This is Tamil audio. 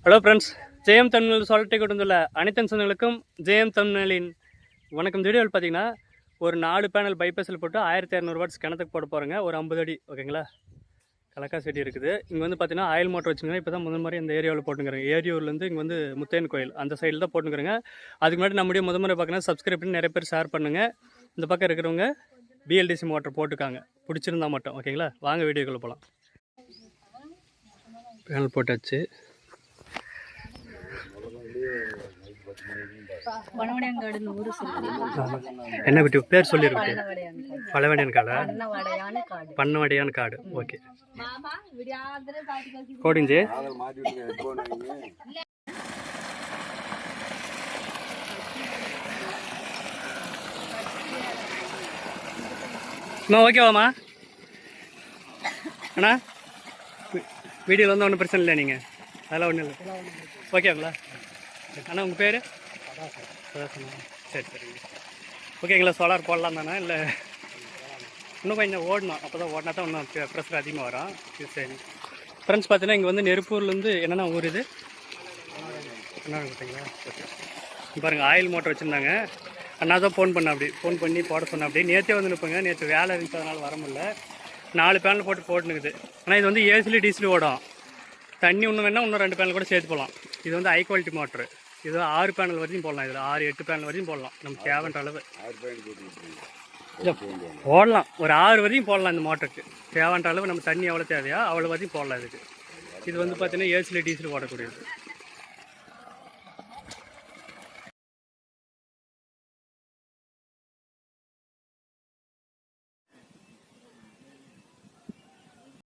ஹலோ ஃப்ரெண்ட்ஸ், ஜெயம் தமிழ் சொல்லிட்டு கொண்டுள்ள அனைத்து சொந்தங்களுக்கும் ஜெயம் தமிழின் வணக்கம். வீடியோவில் பார்த்தீங்கன்னா ஒரு 4 பேனல் பைபாஸில் போட்டு 1200 வாட்ஸ் கிணத்துக்கு போட போகிறேங்க. ஒரு 50 அடி ஓகேங்களா. கலக்கா செடி இருக்குது. இங்கே வந்து பார்த்தீங்கன்னா ஆயில் மோட்டர் வச்சுருங்க. இப்போ தான் முதல் மாதிரி இந்த ஏரியாவில் போட்டுக்கிறேங்க. ஏரியூர்லேருந்து இங்கே வந்து முத்தையன் கோயில் அந்த சைடில் தான் போட்டுக்கிறேங்க. அதுக்கு முன்னாடி நம்முடைய முறை பார்க்கணும், சப்ஸ்கிரைப் பண்ணி நிறைய பேர் ஷேர் பண்ணுங்கள். இந்த பக்கம் இருக்கிறவங்க பிஎல்டிசி மோட்டர் போட்டுக்காங்க, பிடிச்சிருந்தா மட்டும் ஓகேங்களா. வாங்க வீடியோக்குள்ளே போகலாம். பேனல் போட்டாச்சு. என்ன விட்டு பேர் சொல்லிருக்கு? பழவடையான் காடா? பண்ணவடையான் காடு. ஓகே கோடிஞ்சு ஓகேவாம்மா? அண்ணா வீடியோவில் வந்து ஒன்றும் பிரச்சனை இல்லை, நீங்கள் அதெல்லாம் ஒன்றும் இல்லை ஓகேங்களா? அண்ணா உங்கள் பேர்? சரி சரிங்க ஓகேங்களா. சோலார் போடலாம் தானே? இல்லை இன்னும் கொஞ்சம் ஓடணும், அப்போ தான் ஓடினா தான் இன்னும் ப்ரெஷர் அதிகமாக வரும். இது சரி ஃப்ரெண்ட்ஸ். பார்த்தீங்கன்னா இங்கே வந்து நெருப்பூர்லேருந்து என்னென்ன ஊர் இது என்ன பார்த்தீங்களா? பாருங்கள் ஆயில் மோட்டர் வச்சுருந்தாங்க. அண்ணா தான் ஃபோன் பண்ணி போட சொன்னேன். அப்படி நேற்றே வந்து நிற்பேங்க. நேற்று வேலை இருந்துச்சு, அதனால் வர முடியல. 4 பேனல் போட்டுனுக்குது. ஆனால் இது வந்து ஏசிலி டீசல் ஓடும். தண்ணி இன்னும் வேணால் இன்னும் 2 பேனல் கூட சேர்த்து போடலாம். இது வந்து ஹை குவாலிட்டி மோட்ரு. இது 6 பேனல் வரைக்கும் போடலாம். இதில் 6-8 பேனல் வரைக்கும் போடலாம். நம்ம தேவைன்ற அளவு போடலாம். ஒரு 6 வரைக்கும் போடலாம். இந்த மோட்டருக்கு தேவைன்ற அளவு நம்ம தண்ணி எவ்வளோ தேவையோ அவ்வளோ வரைக்கும் போடலாம். இதுக்கு இது வந்து பார்த்தீங்கன்னா ஏசிலி டீசல் ஓடக்கூடியது.